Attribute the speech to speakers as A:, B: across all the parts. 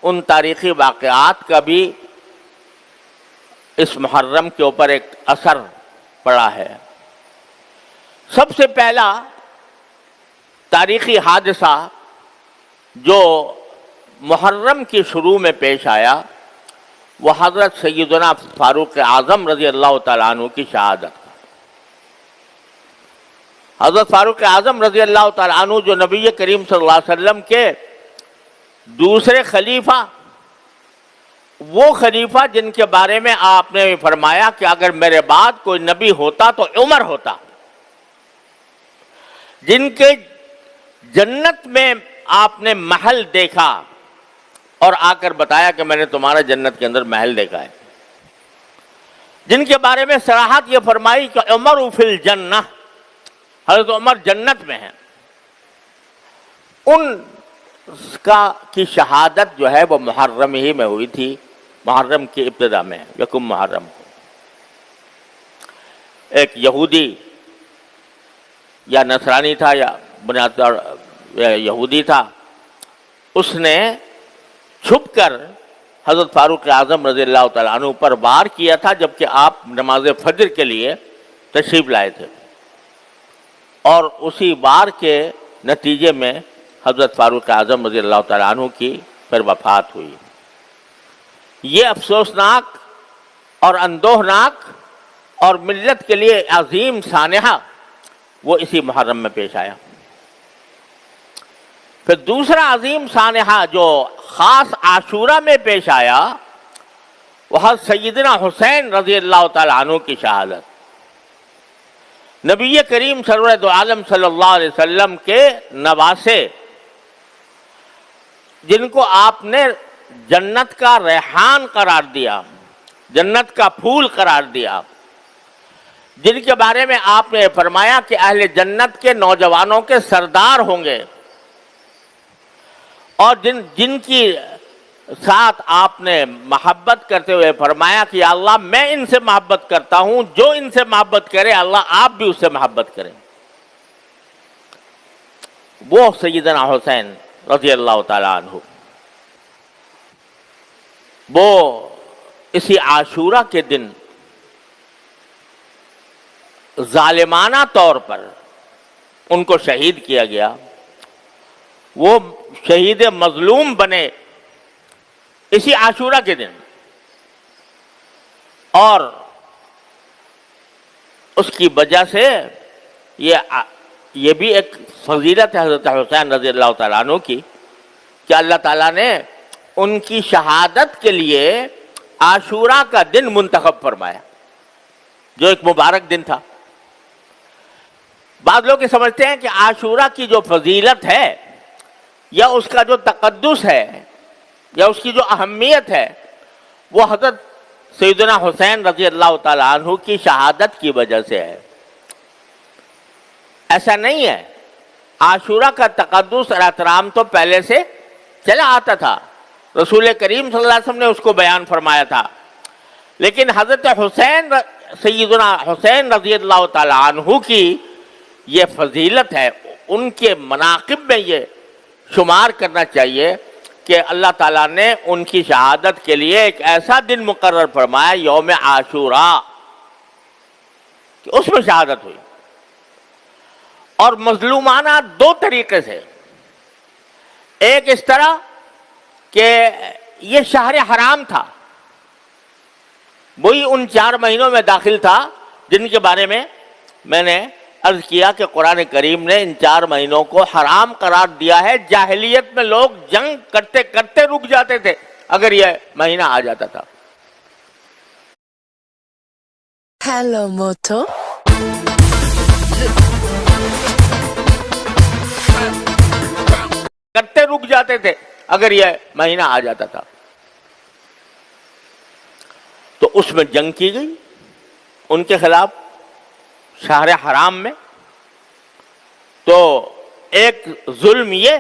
A: ان تاریخی واقعات کا بھی اس محرم کے اوپر ایک اثر پڑا ہے۔ سب سے پہلا تاریخی حادثہ جو محرم کی شروع میں پیش آیا وہ حضرت سیدنا فاروق اعظم رضی اللہ تعالیٰ عنہ کی شہادت۔ حضرت فاروق اعظم رضی اللہ تعالیٰ عنہ جو نبی کریم صلی اللہ علیہ وسلم کے دوسرے خلیفہ، وہ خلیفہ جن کے بارے میں آپ نے فرمایا کہ اگر میرے بعد کوئی نبی ہوتا تو عمر ہوتا، جن کے جنت میں آپ نے محل دیکھا اور آ کر بتایا کہ میں نے تمہارا جنت کے اندر محل دیکھا ہے، جن کے بارے میں صراحت یہ فرمائی کہ عمر فی الجنہ، حضرت عمر جنت میں ہیں، ان کی شہادت جو ہے وہ محرم ہی میں ہوئی تھی، محرم کی ابتدا میں، یکم محرم کو۔ ایک یہودی یا نصرانی تھا یا بنیاد یہودی تھا، اس نے چھپ کر حضرت فاروق اعظم رضی اللہ تعالیٰ عنہ پر وار کیا تھا جبکہ آپ نماز فجر کے لیے تشریف لائے تھے، اور اسی وار کے نتیجے میں حضرت فاروق اعظم رضی اللہ تعالیٰ عنہ کی پھر وفات ہوئی۔ یہ افسوسناک اور اندوہناک اور ملت کے لیے عظیم سانحہ وہ اسی محرم میں پیش آیا۔ پھر دوسرا عظیم سانحہ جو خاص عاشورہ میں پیش آیا وہ حضرت سیدنا حسین رضی اللہ تعالیٰ عنہ کی شہادت۔ نبی کریم سرور دو عالم صلی اللہ علیہ وسلم کے نواسے، جن کو آپ نے جنت کا ریحان قرار دیا، جنت کا پھول قرار دیا، جن کے بارے میں آپ نے فرمایا کہ اہل جنت کے نوجوانوں کے سردار ہوں گے، اور جن کی ساتھ آپ نے محبت کرتے ہوئے فرمایا کہ اللہ میں ان سے محبت کرتا ہوں، جو ان سے محبت کرے اللہ آپ بھی اس سے محبت کریں، وہ سیدنا حسین رضی اللہ تعالیٰ عنہ، وہ اسی عاشورہ کے دن ظالمانہ طور پر ان کو شہید کیا گیا، وہ شہید مظلوم بنے اسی عاشورہ کے دن، اور اس کی وجہ سے یہ بھی ایک فضیلت ہے حضرت حسین رضی اللہ تعالیٰ عنہ کی کہ اللہ تعالیٰ نے ان کی شہادت کے لیے عاشورہ کا دن منتخب فرمایا، جو ایک مبارک دن تھا۔ بعض لوگ یہ سمجھتے ہیں کہ عاشورہ کی جو فضیلت ہے یا اس کا جو تقدس ہے یا اس کی جو اہمیت ہے وہ حضرت سیدنا حسین رضی اللہ تعالیٰ عنہ کی شہادت کی وجہ سے ہے۔ ایسا نہیں ہے، عاشورہ کا تقدس اور احترام تو پہلے سے چلا آتا تھا، رسول کریم صلی اللہ علیہ وسلم نے اس کو بیان فرمایا تھا، لیکن حضرت حسین سیدنا حسین رضی اللہ تعالیٰ عنہ کی یہ فضیلت ہے، ان کے مناقب میں یہ شمار کرنا چاہیے کہ اللہ تعالیٰ نے ان کی شہادت کے لیے ایک ایسا دن مقرر فرمایا یوم عاشوراء کہ اس میں شہادت ہوئی، اور مظلومانہ دو طریقے سے، ایک اس طرح کہ یہ شہر حرام تھا، وہی ان 4 مہینوں میں داخل تھا جن کے بارے میں نے عرض کیا کہ قرآن کریم نے ان 4 مہینوں کو حرام قرار دیا ہے۔ جاہلیت میں لوگ جنگ کرتے کرتے رک جاتے تھے اگر یہ مہینہ آ جاتا تھا۔
B: ہیلو موٹو،
A: کرتے رک جاتے تھے اگر یہ مہینہ آ جاتا تھا، تو اس میں جنگ کی گئی ان کے خلاف شہر حرام میں۔ تو ایک ظلم یہ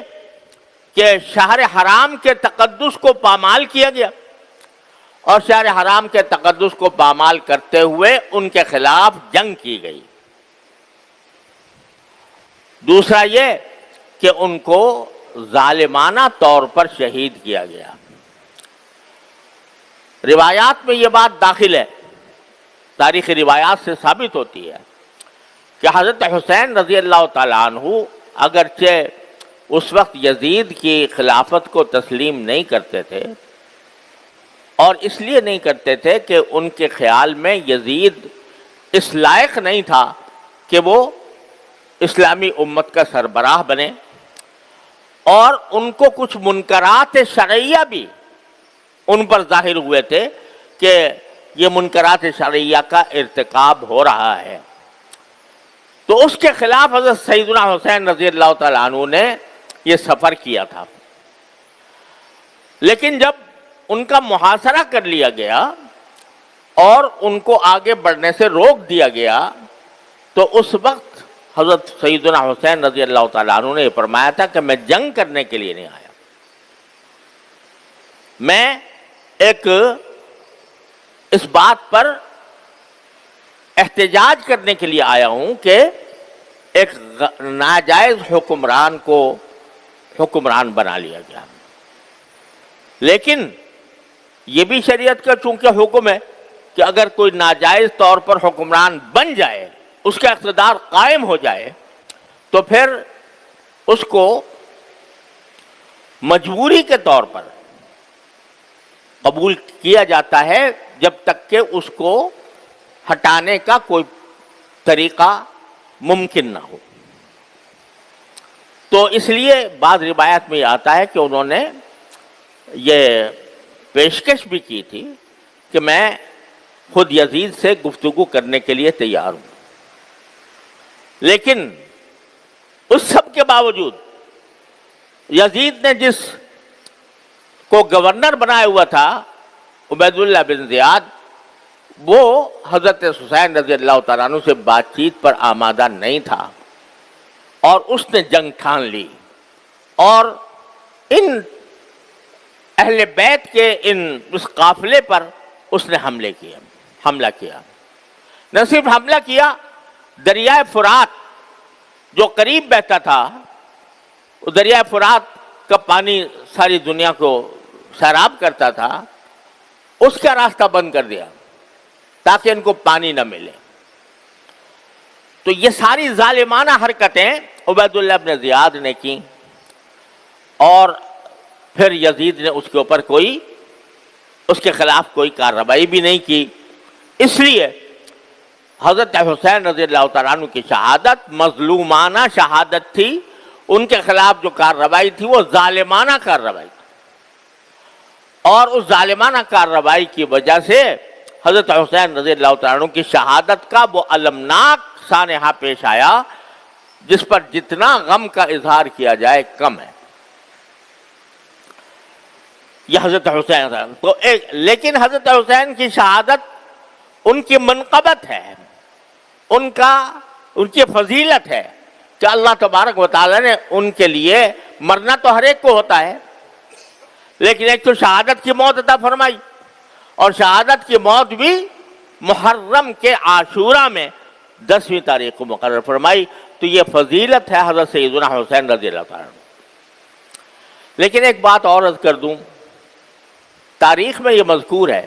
A: کہ شہر حرام کے تقدس کو پامال کیا گیا، اور شہر حرام کے تقدس کو پامال کرتے ہوئے ان کے خلاف جنگ کی گئی۔ دوسرا یہ کہ ان کو ظالمانہ طور پر شہید کیا گیا۔ روایات میں یہ بات داخل ہے، تاریخی روایات سے ثابت ہوتی ہے کہ حضرت حسین رضی اللہ تعالیٰ عنہ اگرچہ اس وقت یزید کی خلافت کو تسلیم نہیں کرتے تھے، اور اس لیے نہیں کرتے تھے کہ ان کے خیال میں یزید اس لائق نہیں تھا کہ وہ اسلامی امت کا سربراہ بنے، اور ان کو کچھ منکرات شرعیہ بھی ان پر ظاہر ہوئے تھے کہ یہ منکرات شرعیہ کا ارتکاب ہو رہا ہے، تو اس کے خلاف حضرت سیدنا حسین رضی اللہ تعالیٰ عنہ نے یہ سفر کیا تھا۔ لیکن جب ان کا محاصرہ کر لیا گیا اور ان کو آگے بڑھنے سے روک دیا گیا، تو اس وقت حضرت سیدنا حسین رضی اللہ تعالیٰ عنہ نے فرمایا تھا کہ میں جنگ کرنے کے لیے نہیں آیا، میں ایک اس بات پر احتجاج کرنے کے لیے آیا ہوں کہ ایک ناجائز حکمران کو حکمران بنا لیا گیا۔ لیکن یہ بھی شریعت کا چونکہ حکم ہے کہ اگر کوئی ناجائز طور پر حکمران بن جائے، اس کا اقتدار قائم ہو جائے، تو پھر اس کو مجبوری کے طور پر قبول کیا جاتا ہے جب تک کہ اس کو ہٹانے کا کوئی طریقہ ممکن نہ ہو۔ تو اس لیے بعض روایات میں یہ آتا ہے کہ انہوں نے یہ پیشکش بھی کی تھی کہ میں خود یزید سے گفتگو کرنے کے لیے تیار ہوں، لیکن اس سب کے باوجود یزید نے جس کو گورنر بنایا ہوا تھا عبید اللہ بن زیاد، وہ حضرت حسین رضی اللہ تعالیٰ عنہ سے بات چیت پر آمادہ نہیں تھا، اور اس نے جنگ ٹھان لی اور ان اہل بیت کے اس قافلے پر اس نے حملہ کیا۔ نہ صرف حملہ کیا، دریائے فرات جو قریب بہتا تھا، دریائے فرات کا پانی ساری دنیا کو سیراب کرتا تھا، اس کا راستہ بند کر دیا تاکہ ان کو پانی نہ ملے۔ تو یہ ساری ظالمانہ حرکتیں عبید اللہ بن زیاد نے کی، اور پھر یزید نے اس کے اوپر اس کے خلاف کوئی کارروائی بھی نہیں کی۔ اس لیے حضرت حسین رضی اللہ تعالیٰ عنہ کی شہادت مظلومانہ شہادت تھی، ان کے خلاف جو کارروائی تھی وہ ظالمانہ کارروائی تھی، اور اس ظالمانہ کارروائی کی وجہ سے حضرت حسین رضی اللہ تعالیٰ عنہ کی شہادت کا وہ المناک سانحہ پیش آیا جس پر جتنا غم کا اظہار کیا جائے کم ہے۔ یہ حضرت حسین تو لیکن حضرت حسین کی شہادت ان کی منقبت ہے، ان کی فضیلت ہے کہ اللہ تبارک و تعالیٰ نے ان کے لیے مرنا تو ہر ایک کو ہوتا ہے، لیکن ایک تو شہادت کی موت عطا فرمائی، اور شہادت کی موت بھی محرم کے عاشورہ میں 10ویں تاریخ کو مقرر فرمائی۔ تو یہ فضیلت ہے حضرت سیدنا حسین رضی اللہ تعالیٰ عنہ۔ لیکن ایک بات اور عرض کر دوں، تاریخ میں یہ مذکور ہے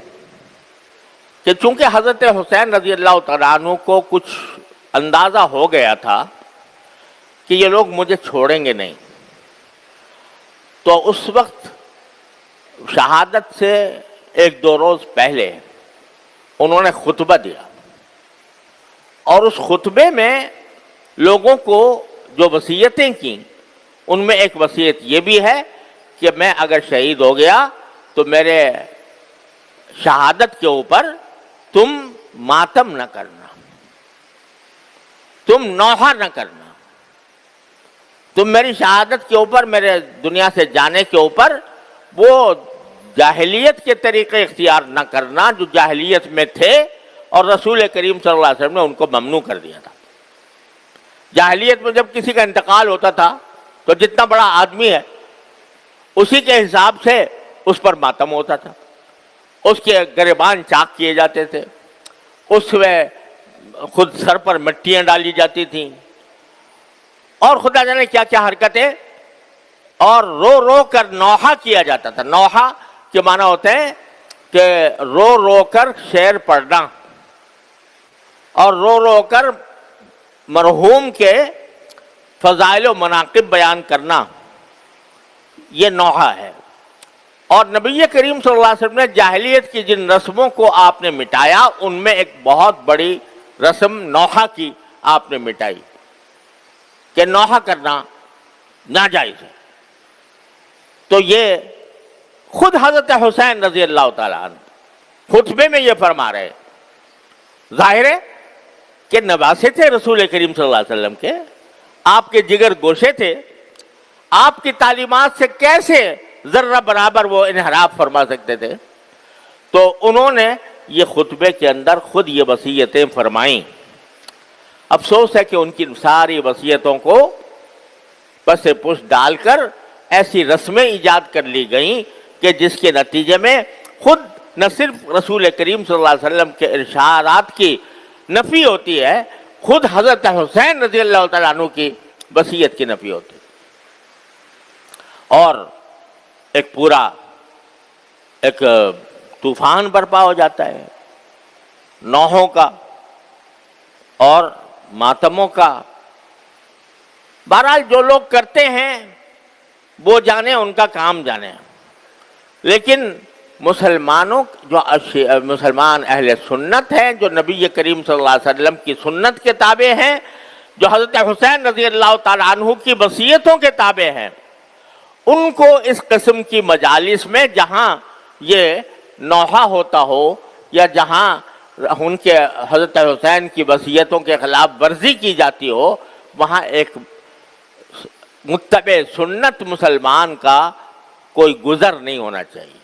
A: کہ چونکہ حضرت حسین رضی اللہ تعالیٰ عنہ کو کچھ اندازہ ہو گیا تھا کہ یہ لوگ مجھے چھوڑیں گے نہیں، تو اس وقت شہادت سے 1-2 روز پہلے انہوں نے خطبہ دیا، اور اس خطبے میں لوگوں کو جو وصیتیں کی، ان میں ایک وصیت یہ بھی ہے کہ میں اگر شہید ہو گیا تو میرے شہادت کے اوپر تم ماتم نہ کرنا، تم نوحہ نہ کرنا، تم میری شہادت کے اوپر، میرے دنیا سے جانے کے اوپر وہ جاہلیت کے طریقے اختیار نہ کرنا جو جاہلیت میں تھے، اور رسول کریم صلی اللہ علیہ وسلم نے ان کو ممنوع کر دیا تھا۔ جاہلیت میں جب کسی کا انتقال ہوتا تھا تو جتنا بڑا آدمی ہے اسی کے حساب سے اس پر ماتم ہوتا تھا، اس کے گریبان چاک کیے جاتے تھے، اس میں خود سر پر مٹیاں ڈالی جاتی تھیں، اور خدا جانے کیا کیا حرکتیں، اور رو رو کر نوحہ کیا جاتا تھا۔ نوحہ کے معنی ہوتے ہیں کہ رو رو کر شعر پڑھنا اور رو رو کر مرحوم کے فضائل و مناقب بیان کرنا یہ نوحہ ہے. اور نبی کریم صلی اللہ علیہ وسلم نے جاہلیت کی جن رسموں کو آپ نے مٹایا ان میں ایک بہت بڑی رسم نوحہ کی آپ نے مٹائی کہ نوحہ کرنا ناجائز ہے. تو یہ خود حضرت حسین رضی اللہ تعالیٰ عنہ خطبے میں یہ فرما رہے. ظاہر ہے کہ نواسے تھے رسول کریم صلی اللہ علیہ وسلم کے, آپ کے جگر گوشے تھے, آپ کی تعلیمات سے کیسے ذرہ برابر وہ انحراف فرما سکتے تھے. تو انہوں نے یہ خطبے کے اندر خود یہ وصیتیں فرمائیں. افسوس ہے کہ ان کی ساری وصیتوں کو پس پش ڈال کر ایسی رسمیں ایجاد کر لی گئیں کہ جس کے نتیجے میں خود نہ صرف رسول کریم صلی اللہ علیہ وسلم کے ارشادات کی نفی ہوتی ہے, خود حضرت حسین رضی اللہ تعالیٰ عنہ کی وصیت کی نفی ہوتی ہے. اور ایک پورا ایک طوفان برپا ہو جاتا ہے نوحوں کا اور ماتموں کا. بہرحال جو لوگ کرتے ہیں وہ جانے, ان کا کام جانے, لیکن مسلمانوں جو مسلمان اہل سنت ہیں, جو نبی کریم صلی اللہ علیہ وسلم کی سنت کے تابع ہیں, جو حضرت حسین رضی اللہ تعالیٰ عنہ کی وصیتوں کے تابع ہیں, ان کو اس قسم کی مجالس میں جہاں یہ نوحہ ہوتا ہو یا جہاں ان کے حضرت حسین کی وصیتوں کے خلاف ورزی کی جاتی ہو, وہاں ایک متبع سنت مسلمان کا کوئی گزر نہیں ہونا چاہیے,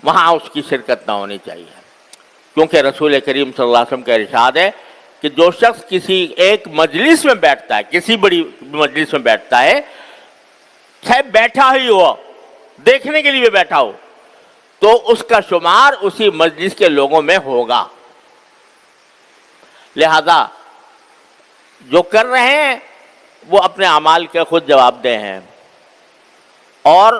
A: وہاں اس کی شرکت نہ ہونی چاہیے. کیونکہ رسول کریم صلی اللہ علیہ وسلم کا ارشاد ہے کہ جو شخص کسی ایک مجلس میں بیٹھتا ہے, کسی بڑی مجلس میں بیٹھتا ہے, چاہے بیٹھا ہی ہو, دیکھنے کے لیے بیٹھا ہو, تو اس کا شمار اسی مجلس کے لوگوں میں ہوگا. لہذا جو کر رہے ہیں وہ اپنے اعمال کے خود جواب دہ ہیں, اور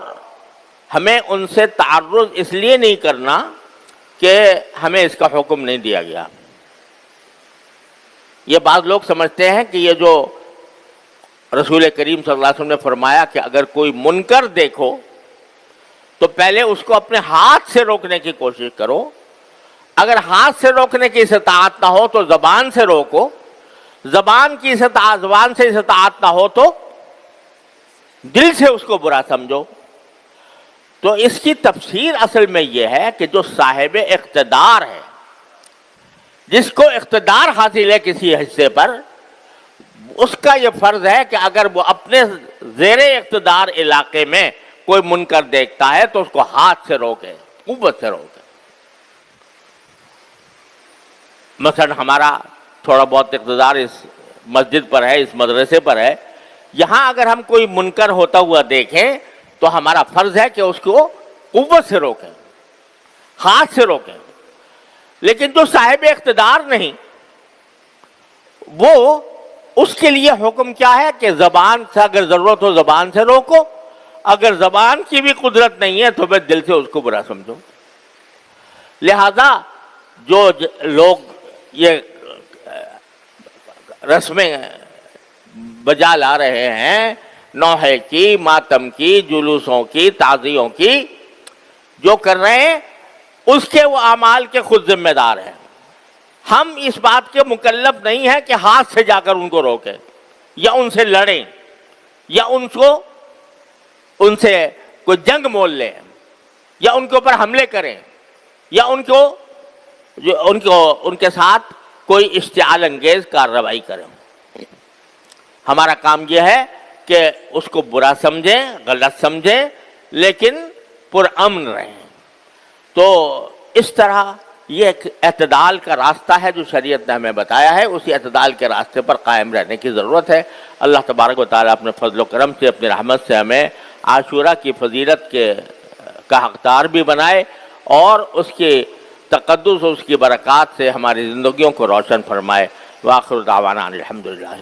A: ہمیں ان سے تعرض اس لیے نہیں کرنا کہ ہمیں اس کا حکم نہیں دیا گیا. یہ بعض لوگ سمجھتے ہیں کہ یہ جو رسول کریم صلی اللہ علیہ وسلم نے فرمایا کہ اگر کوئی منکر دیکھو تو پہلے اس کو اپنے ہاتھ سے روکنے کی کوشش کرو, اگر ہاتھ سے روکنے کی استطاعت نہ ہو تو زبان سے روکو, زبان سے استطاعت نہ ہو تو دل سے اس کو برا سمجھو. تو اس کی تفسیر اصل میں یہ ہے کہ جو صاحب اقتدار ہے, جس کو اقتدار حاصل ہے کسی حصے پر, اس کا یہ فرض ہے کہ اگر وہ اپنے زیر اقتدار علاقے میں کوئی منکر دیکھتا ہے تو اس کو ہاتھ سے روکے, قوت سے روکے. مثلا ہمارا تھوڑا بہت اقتدار اس مسجد پر ہے, اس مدرسے پر ہے, یہاں اگر ہم کوئی منکر ہوتا ہوا دیکھیں تو ہمارا فرض ہے کہ اس کو قوت سے روکیں, ہاتھ سے روکیں. لیکن جو صاحب اقتدار نہیں, وہ اس کے لیے حکم کیا ہے کہ زبان سے اگر ضرورت ہو زبان سے روکو, اگر زبان کی بھی قدرت نہیں ہے تو پھر دل سے اس کو برا سمجھو. لہذا جو لوگ یہ رسمیں بجا لا رہے ہیں, نوحے کی, ماتم کی, جلوسوں کی, تعزیوں کی, جو کر رہے ہیں اس کے وہ اعمال کے خود ذمہ دار ہیں. ہم اس بات کے مکلف نہیں ہیں کہ ہاتھ سے جا کر ان کو روکیں یا ان سے لڑیں یا ان سے کوئی جنگ مول لیں یا ان کے اوپر حملے کریں یا ان کے ساتھ کوئی اشتعال انگیز کارروائی کریں. ہمارا کام یہ ہے کہ اس کو برا سمجھیں, غلط سمجھیں, لیکن پرامن رہیں. تو اس طرح یہ ایک اعتدال کا راستہ ہے جو شریعت نے ہمیں بتایا ہے, اسی اعتدال کے راستے پر قائم رہنے کی ضرورت ہے. اللہ تبارک و تعالیٰ اپنے فضل و کرم سے, اپنی رحمت سے ہمیں عاشورہ کی فضیلت کا حقدار بھی بنائے اور اس کے تقدس اور اس کی برکات سے ہماری زندگیوں کو روشن فرمائے. وآخر دعوانا الحمدللہ.